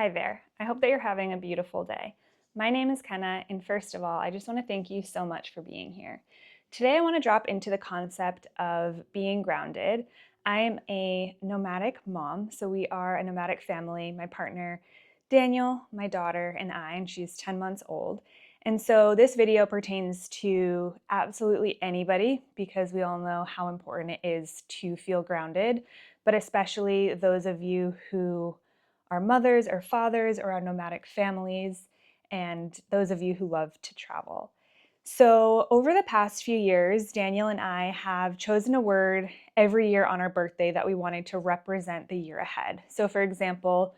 Hi there. I hope that you're having a beautiful day. My name is Kenna, and first of all, I just want to thank you so much for being here. Today, I want to drop into the concept of being grounded. I am a nomadic mom, so we are a nomadic family. My partner, Daniel, my daughter, and I, and she's 10 months old. And so this video pertains to absolutely anybody because we all know how important it is to feel grounded, but especially those of you who are mothers or fathers or our nomadic families, and those of you who love to travel. So, over the past few years, Daniel and I have chosen a word every year on our birthday that we wanted to represent the year ahead. So, for example,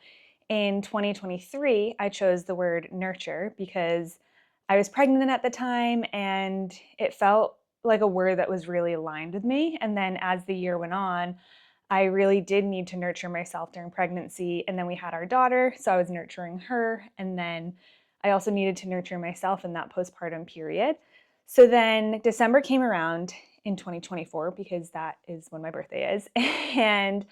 in 2023, I chose the word nurture because I was pregnant at the time and it felt like a word that was really aligned with me. And then as the year went on, I really did need to nurture myself during pregnancy. And then we had our daughter, so I was nurturing her. And then I also needed to nurture myself in that postpartum period. So then December came around in 2024 because that is when my birthday is. And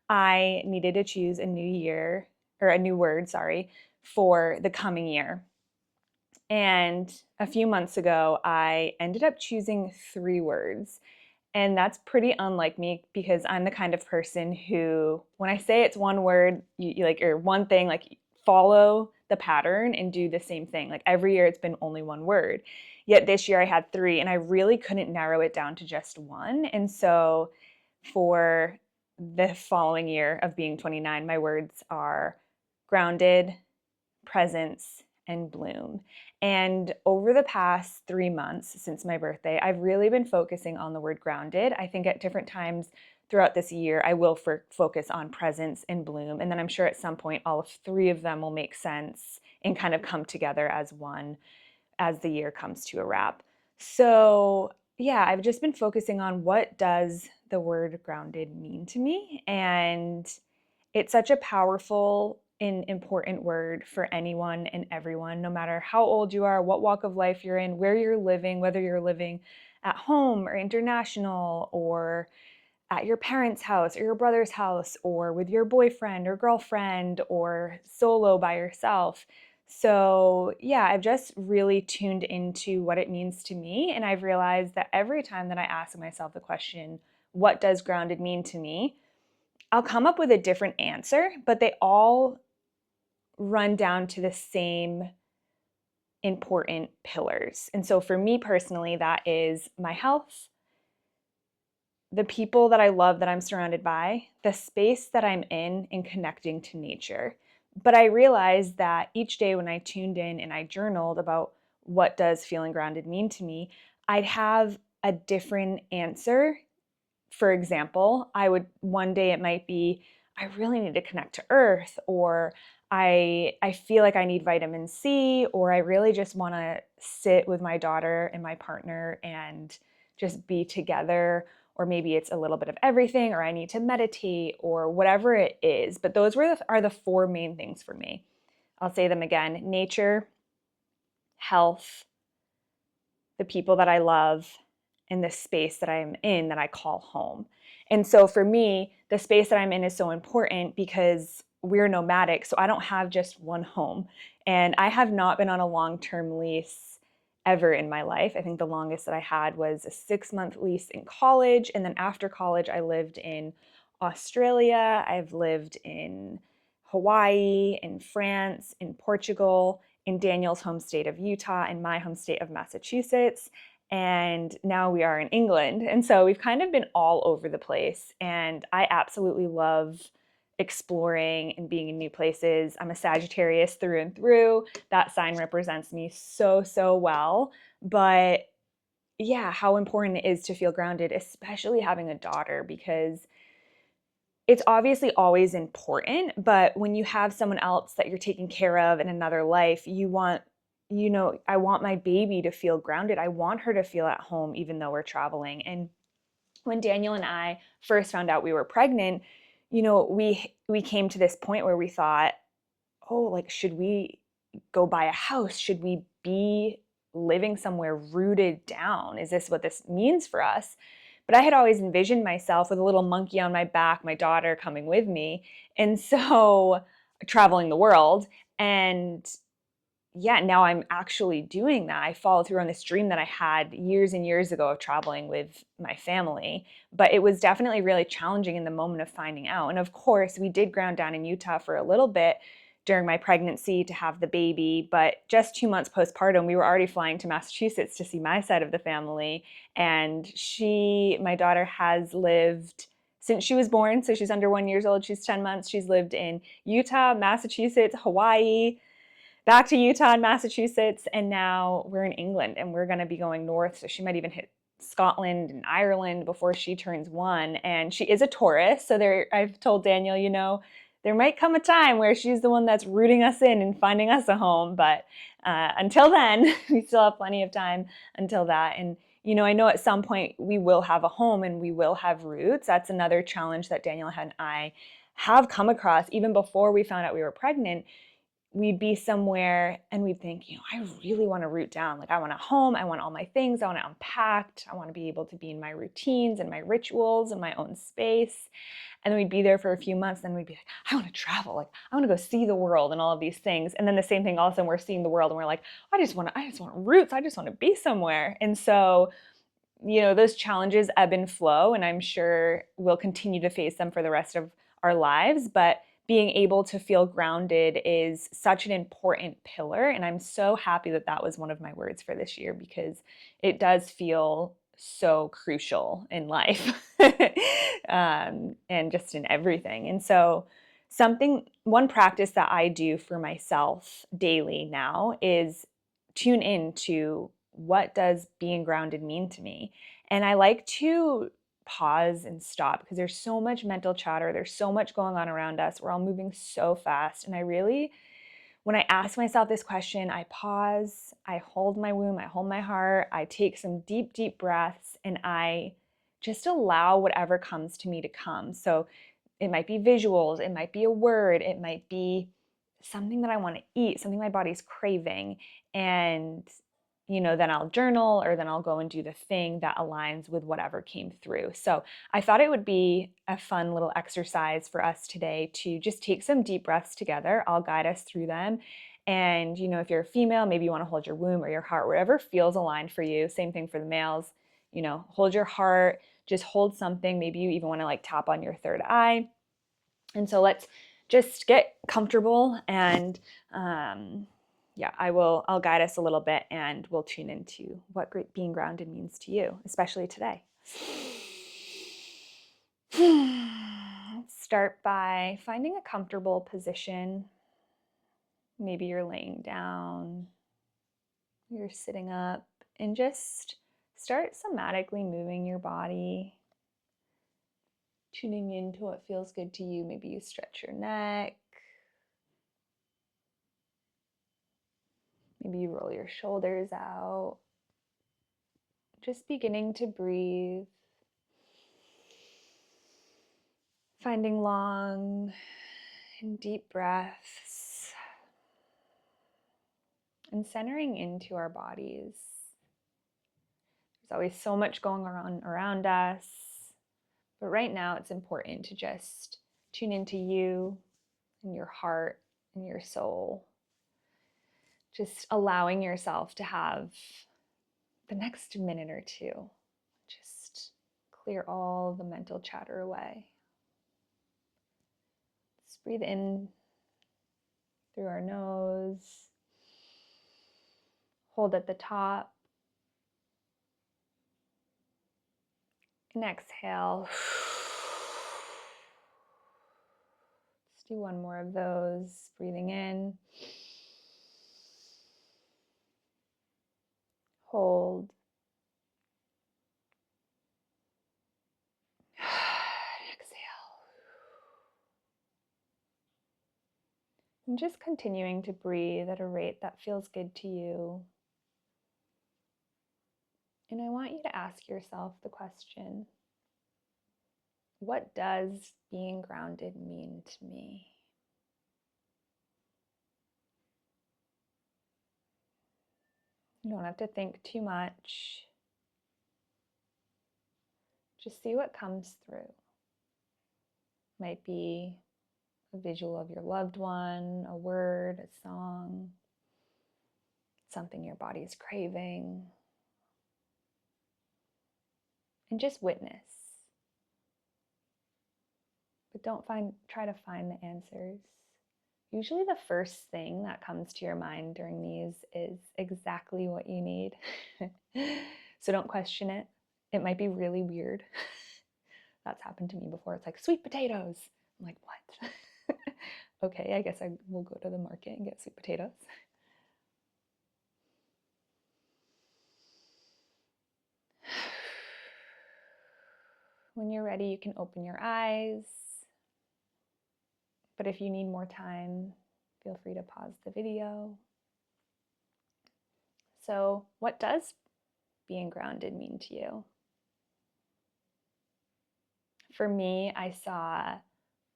I needed to choose a new year or a new word, sorry, for the coming year. And a few months ago, I ended up choosing 3 words. And that's pretty unlike me because I'm the kind of person who, when I say it's one word, you like, or one thing, like follow the pattern and do the same thing. Like every year it's been only one word. Yet this year I had 3 and I really couldn't narrow it down to just one. And so for the following year of being 29, my words are grounded, presence, and bloom. And over the past 3 months since my birthday, I've really been focusing on the word grounded. I think at different times throughout this year, I will focus on presence and bloom. And then I'm sure at some point, all 3 of them will make sense and kind of come together as one as the year comes to a wrap. So yeah, I've just been focusing on what does the word grounded mean to me. And it's such a powerful and important word for anyone and everyone, no matter how old you are, what walk of life you're in, where you're living, whether you're living at home or international or at your parents' house or your brother's house or with your boyfriend or girlfriend or solo by yourself. So, yeah, I've just really tuned into what it means to me. And I've realized that every time that I ask myself the question, what does grounded mean to me? I'll come up with a different answer, but they all run down to the same important pillars. And so for me personally, that is my health, the people that I love that I'm surrounded by, the space that I'm in, and connecting to nature. But I realized that each day when I tuned in and I journaled about what does feeling grounded mean to me, I'd have a different answer. For example, one day it might be, I really need to connect to earth, or I feel like I need vitamin C, or I really just want to sit with my daughter and my partner and just be together, or maybe it's a little bit of everything, or I need to meditate, or whatever it is. But those are the 4 main things for me. I'll say them again: nature, health, the people that I love, in the space that I'm in that I call home. And so for me, the space that I'm in is so important because we're nomadic. So I don't have just one home. And I have not been on a long-term lease ever in my life. I think the longest that I had was a 6-month lease in college. And then after college, I lived in Australia. I've lived in Hawaii, in France, in Portugal, in Daniel's home state of Utah, and my home state of Massachusetts. And now we are in England. And so we've kind of been all over the place. And I absolutely love exploring and being in new places. I'm a Sagittarius through and through. That sign represents me so, so well. But yeah, how important it is to feel grounded, especially having a daughter, because it's obviously always important, but when you have someone else that you're taking care of in another life, I want my baby to feel grounded. I want her to feel at home even though we're traveling. And when Daniel and I first found out we were pregnant, we came to this point where we thought, oh, like, should we go buy a house? Should we be living somewhere rooted down? Is this what this means for us? But I had always envisioned myself with a little monkey on my back, my daughter coming with me. And so traveling the world. And yeah, now I'm actually doing that. I followed through on this dream that I had years and years ago of traveling with my family, but it was definitely really challenging in the moment of finding out. And of course, we did ground down in Utah for a little bit during my pregnancy to have the baby, but just 2 months postpartum, we were already flying to Massachusetts to see my side of the family. And my daughter has lived since she was born, so she's under 1 year old, she's 10 months. She's lived in Utah, Massachusetts, Hawaii, back to Utah and Massachusetts, and now we're in England and we're going to be going north. So she might even hit Scotland and Ireland before she turns 1. And she is a Taurus. So I've told Daniel, there might come a time where she's the one that's rooting us in and finding us a home. But until then, we still have plenty of time until that. And I know at some point we will have a home and we will have roots. That's another challenge that Daniel and I have come across even before we found out we were pregnant. We'd be somewhere and we'd think, I really want to root down. Like, I want a home. I want all my things. I want it unpacked. I want to be able to be in my routines and my rituals and my own space. And then we'd be there for a few months. Then we'd be like, I want to travel. Like, I want to go see the world and all of these things. And then the same thing, all of a sudden we're seeing the world and we're like, I just want roots. I just want to be somewhere. And so, those challenges ebb and flow, and I'm sure we'll continue to face them for the rest of our lives. But being able to feel grounded is such an important pillar. And I'm so happy that that was one of my words for this year, because it does feel so crucial in life and just in everything. And so one practice that I do for myself daily now is tune in to what does being grounded mean to me. And I like to pause and stop, because there's so much mental chatter. There's so much going on around us. We're all moving so fast. And when I ask myself this question, I pause, I hold my womb, I hold my heart, I take some deep, deep breaths, and I just allow whatever comes to me to come. So it might be visuals, it might be a word, it might be something that I want to eat, something my body's craving. And then I'll journal, or then I'll go and do the thing that aligns with whatever came through. So I thought it would be a fun little exercise for us today to just take some deep breaths together. I'll guide us through them. And, if you're a female, maybe you want to hold your womb or your heart, wherever feels aligned for you. Same thing for the males, hold your heart, just hold something. Maybe you even want to tap on your third eye. And so let's just get comfortable, and I'll guide us a little bit, and we'll tune into what being grounded means to you, especially today. Let's start by finding a comfortable position. Maybe you're laying down, you're sitting up, and just start somatically moving your body, tuning into what feels good to you. Maybe you stretch your neck. Maybe you roll your shoulders out. Just beginning to breathe. Finding long and deep breaths. And centering into our bodies. There's always so much going on around us. But right now it's important to just tune into you and your heart and your soul. Just allowing yourself to have the next minute or two. Just clear all the mental chatter away. Just breathe in through our nose. Hold at the top. And exhale. Let's do one more of those. Breathing in. Hold. Exhale. And just continuing to breathe at a rate that feels good to you. And I want you to ask yourself the question, what does being grounded mean to me? You don't have to think too much. Just see what comes through. Might be a visual of your loved one, a word, a song, something your body is craving, and just witness. But don't try to find the answers. Usually the first thing that comes to your mind during these is exactly what you need. So don't question it. It might be really weird. That's happened to me before. It's like, sweet potatoes. I'm like, what? Okay, I guess I will go to the market and get sweet potatoes. When you're ready, you can open your eyes. But if you need more time, feel free to pause the video. So, what does being grounded mean to you? For me, I saw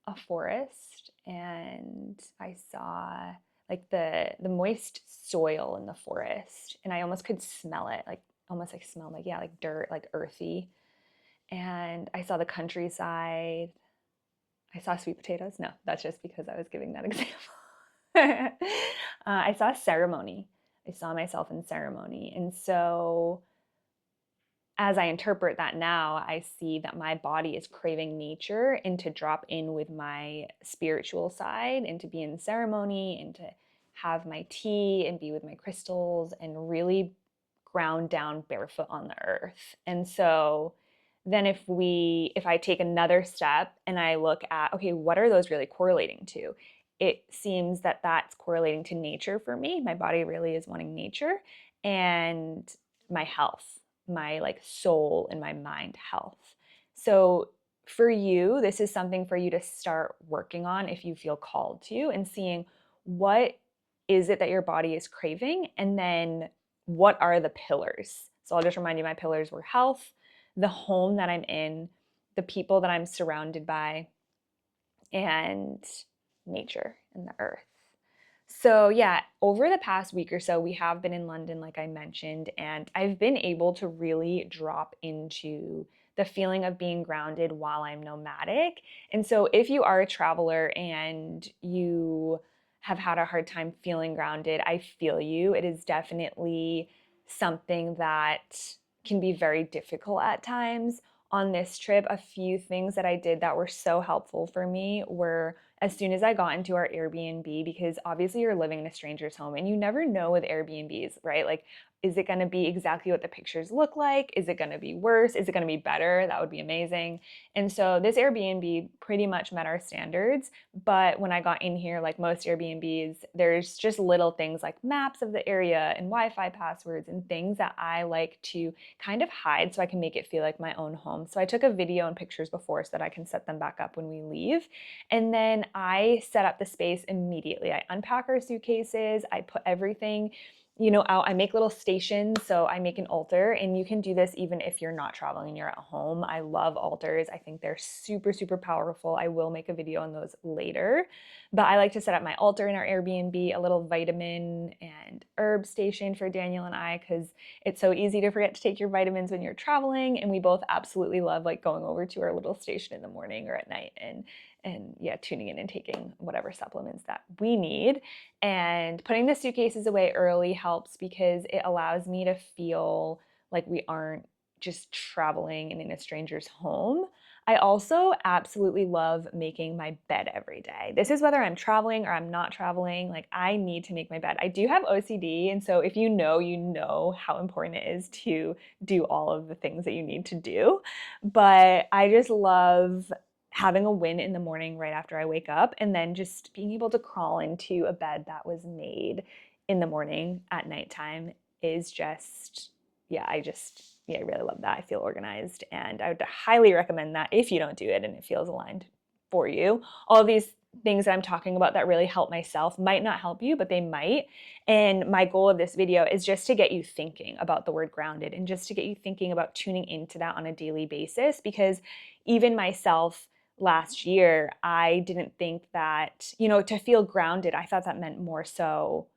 a forest and I saw like the moist soil in the forest, and I almost could smell it, like almost like smell like, yeah, like dirt, like earthy. And I saw the countryside. I saw sweet potatoes. No, that's just because I was giving that example. I saw ceremony. I saw myself in ceremony. And so as I interpret that now, I see that my body is craving nature and to drop in with my spiritual side and to be in ceremony and to have my tea and be with my crystals and really ground down barefoot on the earth. And so then if I take another step and I look at, okay, what are those really correlating to? It seems that that's correlating to nature for me. My body really is wanting nature and my health, my like soul and my mind health. So for you, this is something for you to start working on if you feel called to, and seeing what is it that your body is craving, and then what are the pillars. So I'll just remind you, my pillars were health, the home that I'm in, the people that I'm surrounded by, and nature and the earth. So yeah, over the past week or so, we have been in London, like I mentioned, and I've been able to really drop into the feeling of being grounded while I'm nomadic. And so if you are a traveler and you have had a hard time feeling grounded, I feel you. It is definitely something that can be very difficult at times. On this trip, a few things that I did that were so helpful for me were, as soon as I got into our Airbnb, because obviously you're living in a stranger's home and you never know with Airbnbs, right? Like, is it going to be exactly what the pictures look like? Is it going to be worse? Is it going to be better? That would be amazing. And so this Airbnb pretty much met our standards. But when I got in here, like most Airbnbs, there's just little things like maps of the area and Wi-Fi passwords and things that I like to kind of hide so I can make it feel like my own home. So I took a video and pictures before so that I can set them back up when we leave. And then I set up the space immediately. I unpack our suitcases, I put everything, out. I make little stations. So I make an altar, and you can do this even if you're not traveling and you're at home. I love altars. I think they're super, super powerful. I will make a video on those later. But I like to set up my altar in our Airbnb, a little vitamin and herb station for Daniel and I, because it's so easy to forget to take your vitamins when you're traveling. And we both absolutely love like going over to our little station in the morning or at night and yeah, tuning in and taking whatever supplements that we need. And putting the suitcases away early helps because it allows me to feel like we aren't just traveling and in a stranger's home. I also absolutely love making my bed every day. This is whether I'm traveling or I'm not traveling. Like, I need to make my bed. I do have OCD, and so if you know how important it is to do all of the things that you need to do. But I just love having a win in the morning right after I wake up, and then just being able to crawl into a bed that was made in the morning at nighttime is just, I really love that. I feel organized, and I would highly recommend that if you don't do it and it feels aligned for you. All of these things that I'm talking about that really help myself might not help you, but they might. And my goal of this video is just to get you thinking about the word grounded and just to get you thinking about tuning into that on a daily basis, because even myself, last year, I didn't think that, to feel grounded, I thought that meant more so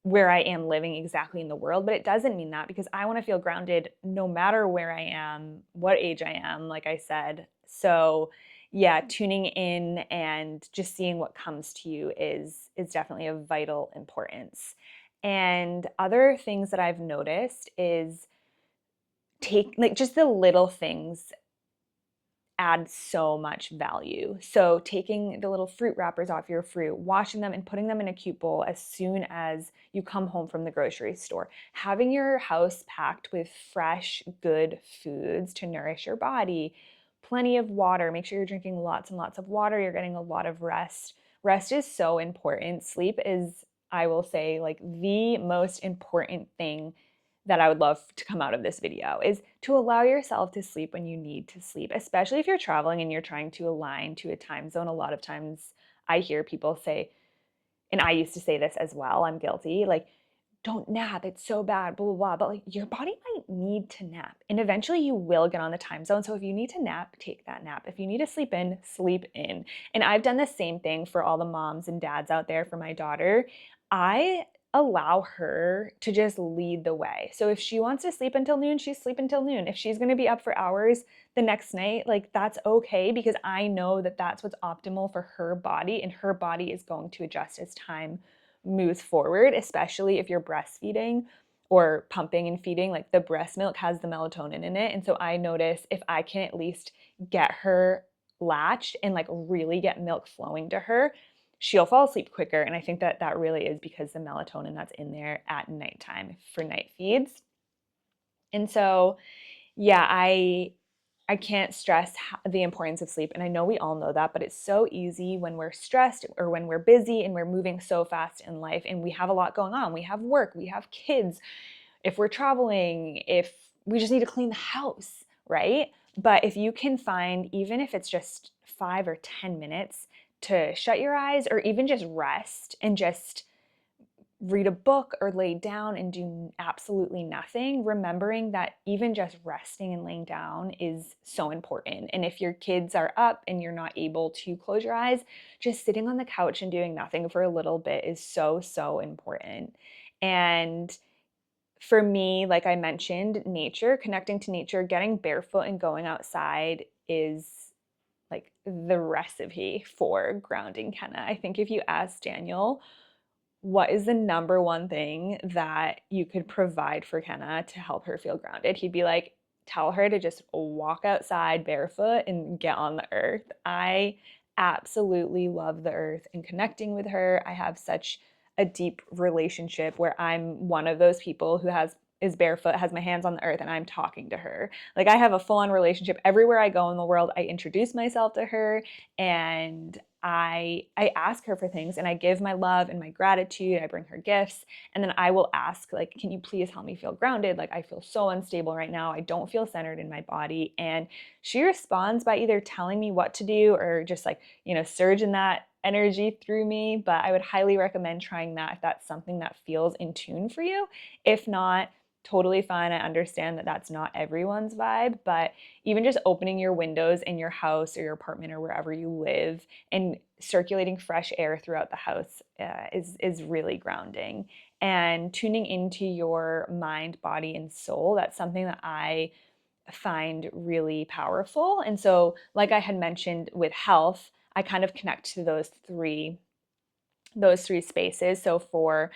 where I am living exactly in the world, but it doesn't mean that, because I want to feel grounded no matter where I am, what age I am, like I said. So yeah, tuning in and just seeing what comes to you is definitely of vital importance. And other things that I've noticed is take like just the little things add so much value. So taking the little fruit wrappers off your fruit, washing them and putting them in a cute bowl as soon as you come home from the grocery store. Having your house packed with fresh, good foods to nourish your body. Plenty of water. Make sure you're drinking lots and lots of water. You're getting a lot of rest. Rest is so important. Sleep is, I will say, like the most important thing that I would love to come out of this video is to allow yourself to sleep when you need to sleep, especially if you're traveling and you're trying to align to a time zone. A lot of times I hear people say, and I used to say this as well, I'm guilty, like, don't nap, it's so bad, blah, blah, blah. But like your body might need to nap. And eventually you will get on the time zone. So if you need to nap, take that nap. If you need to sleep in, sleep in. And I've done the same thing for all the moms and dads out there for my daughter. I allow her to just lead the way. So if she wants to sleep until noon, she's sleep until noon. If she's going to be up for hours the next night, like that's okay because I know that that's what's optimal for her body and her body is going to adjust as time moves forward, especially if you're breastfeeding or pumping and feeding. Like the breast milk has the melatonin in it. And so I notice if I can at least get her latched and like really get milk flowing to her, she'll fall asleep quicker. And I think that that really is because the melatonin that's in there at nighttime for night feeds. And so, yeah, I can't stress the importance of sleep. And I know we all know that, but it's so easy when we're stressed or when we're busy and we're moving so fast in life and we have a lot going on. We have work, we have kids, if we're traveling, if we just need to clean the house, right? But if you can find, even if it's just 5 or 10 minutes to shut your eyes or even just rest and just read a book or lay down and do absolutely nothing, remembering that even just resting and laying down is so important. And if your kids are up and you're not able to close your eyes, just sitting on the couch and doing nothing for a little bit is so, so important. And for me, like I mentioned, nature, connecting to nature, getting barefoot and going outside is like the recipe for grounding Kenna. I think if you ask Daniel, what is the number one thing that you could provide for Kenna to help her feel grounded? He'd be like, tell her to just walk outside barefoot and get on the earth. I absolutely love the earth and connecting with her. I have such a deep relationship where I'm one of those people who is barefoot, has my hands on the earth, and I'm talking to her. Like I have a full-on relationship. Everywhere I go in the world, I introduce myself to her and I ask her for things and I give my love and my gratitude. I bring her gifts and then I will ask like, can you please help me feel grounded? Like I feel so unstable right now. I don't feel centered in my body. And she responds by either telling me what to do or just like, surging that energy through me. But I would highly recommend trying that if that's something that feels in tune for you. If not, totally fine. I understand that that's not everyone's vibe, but even just opening your windows in your house or your apartment or wherever you live and circulating fresh air throughout the house is really grounding. And tuning into your mind, body, and soul, that's something that I find really powerful. And so, like I had mentioned with health, I kind of connect to those three spaces. So for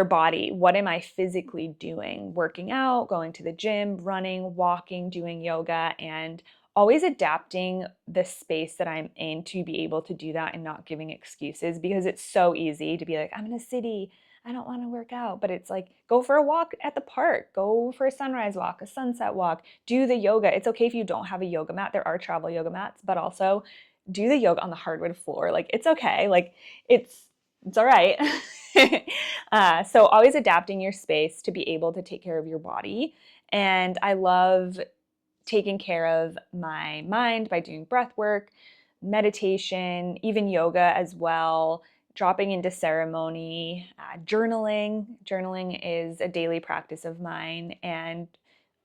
body, what am I physically doing? Working out, going to the gym, running, walking, doing yoga, and always adapting the space that I'm in to be able to do that and not giving excuses because it's so easy to be like, I'm in a city, I don't want to work out. But it's like, go for a walk at the park, go for a sunrise walk, a sunset walk, do the yoga. It's okay if you don't have a yoga mat. There are travel yoga mats, but also do the yoga on the hardwood floor. Like, it's okay. Like, it's all right. So always adapting your space to be able to take care of your body. And I love taking care of my mind by doing breath work, meditation, even yoga as well, dropping into ceremony, journaling. Journaling is a daily practice of mine. And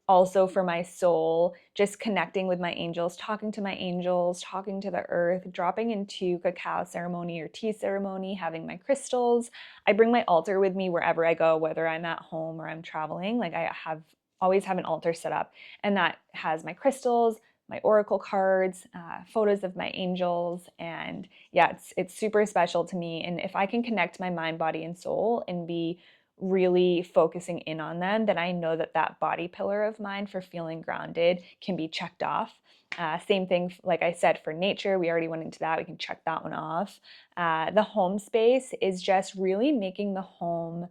also for my soul, just connecting with my angels, talking to the earth, dropping into cacao ceremony or tea ceremony, having my crystals. I bring my altar with me wherever I go, whether I'm at home or I'm traveling. Like I always have an altar set up and that has my crystals, my oracle cards, photos of my angels, and yeah, it's super special to me. And if I can connect my mind, body, and soul and be really focusing in on them, then I know that that body pillar of mine for feeling grounded can be checked off. Same thing, like I said, for nature, we already went into that. We can check that one off. The home space is just really making the home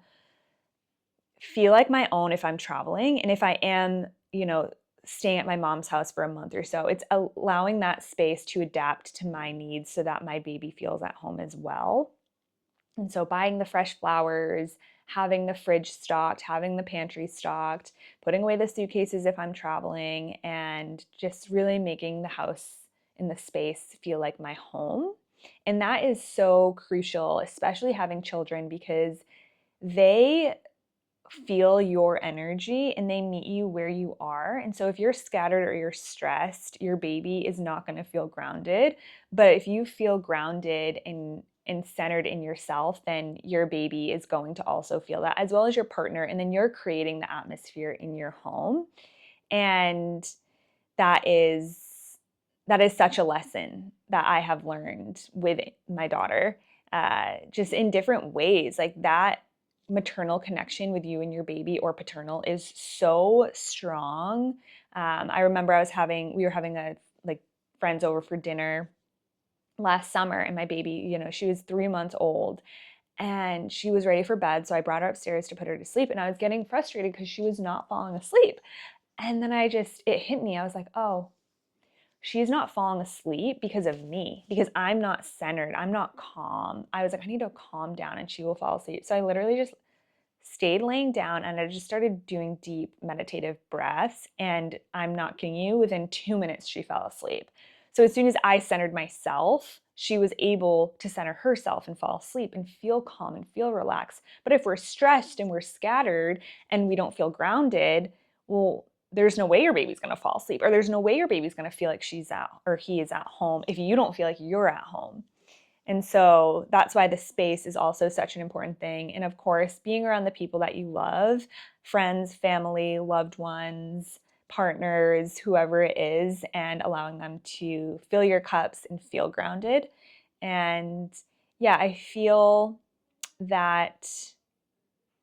feel like my own if I'm traveling. And if I am, staying at my mom's house for a month or so, it's allowing that space to adapt to my needs so that my baby feels at home as well. And so buying the fresh flowers, having the fridge stocked, having the pantry stocked, putting away the suitcases if I'm traveling, and just really making the house and the space feel like my home. And that is so crucial, especially having children, because they feel your energy and they meet you where you are. And so if you're scattered or you're stressed, your baby is not going to feel grounded. But if you feel grounded and centered in yourself, then your baby is going to also feel that, as well as your partner. And then you're creating the atmosphere in your home. And that is such a lesson that I have learned with my daughter, just in different ways. Like that maternal connection with you and your baby, or paternal, is so strong. I remember we were having friends over for dinner last summer, and my baby, she was 3 months old and she was ready for bed. So I brought her upstairs to put her to sleep, and I was getting frustrated because she was not falling asleep. And then it hit me. I was like, oh, she's not falling asleep because of me, because I'm not centered. I'm not calm. I was like, I need to calm down and she will fall asleep. So I literally just stayed laying down and I just started doing deep meditative breaths. And I'm not kidding you, within 2 minutes, she fell asleep. So as soon as I centered myself, she was able to center herself and fall asleep and feel calm and feel relaxed. But if we're stressed and we're scattered and we don't feel grounded, well, there's no way your baby's going to fall asleep, or there's no way your baby's going to feel like he is at home if you don't feel like you're at home. And so that's why the space is also such an important thing. And of course, being around the people that you love, friends, family, loved ones, partners, whoever it is, and allowing them to fill your cups and feel grounded. And yeah, I feel that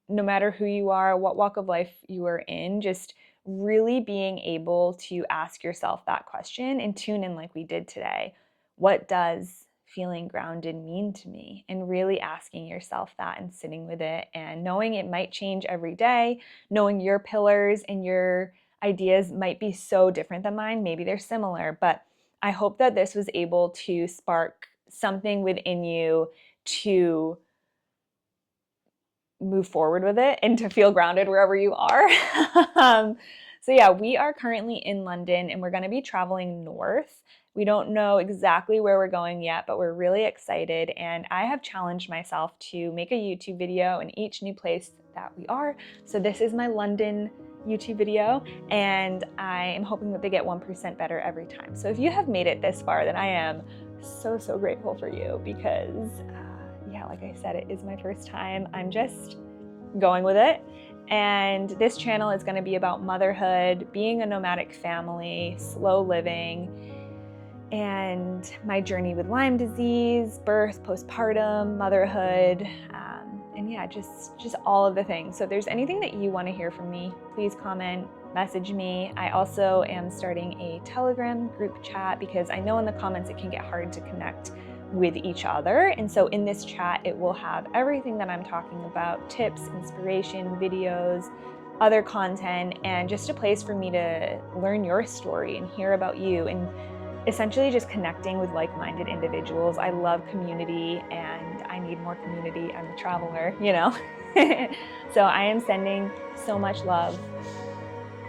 no matter who you are, what walk of life you are in, just really being able to ask yourself that question and tune in like we did today. What does feeling grounded mean to me? And really asking yourself that and sitting with it, and knowing it might change every day, knowing your pillars and your ideas might be so different than mine. Maybe they're similar, but I hope that this was able to spark something within you to move forward with it and to feel grounded wherever you are. So yeah, we are currently in London and we're going to be traveling north. We don't know exactly where we're going yet, but we're really excited. And I have challenged myself to make a YouTube video in each new place that we are. So this is my London YouTube video, and I am hoping that they get 1% better every time. So if you have made it this far, then I am so, so grateful for you, because yeah, like I said, it is my first time. I'm just going with it. And this channel is going to be about motherhood, being a nomadic family, slow living, and my journey with Lyme disease, birth, postpartum, motherhood, and yeah, just all of the things. So if there's anything that you want to hear from me, please comment, message me. I also am starting a Telegram group chat, because I know in the comments it can get hard to connect with each other. And so in this chat, it will have everything that I'm talking about: tips, inspiration, videos, other content, and just a place for me to learn your story and hear about you, and essentially just connecting with like-minded individuals. I love community and I need more community. I'm a traveler, So I am sending so much love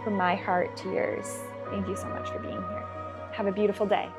from my heart to yours. Thank you so much for being here. Have a beautiful day.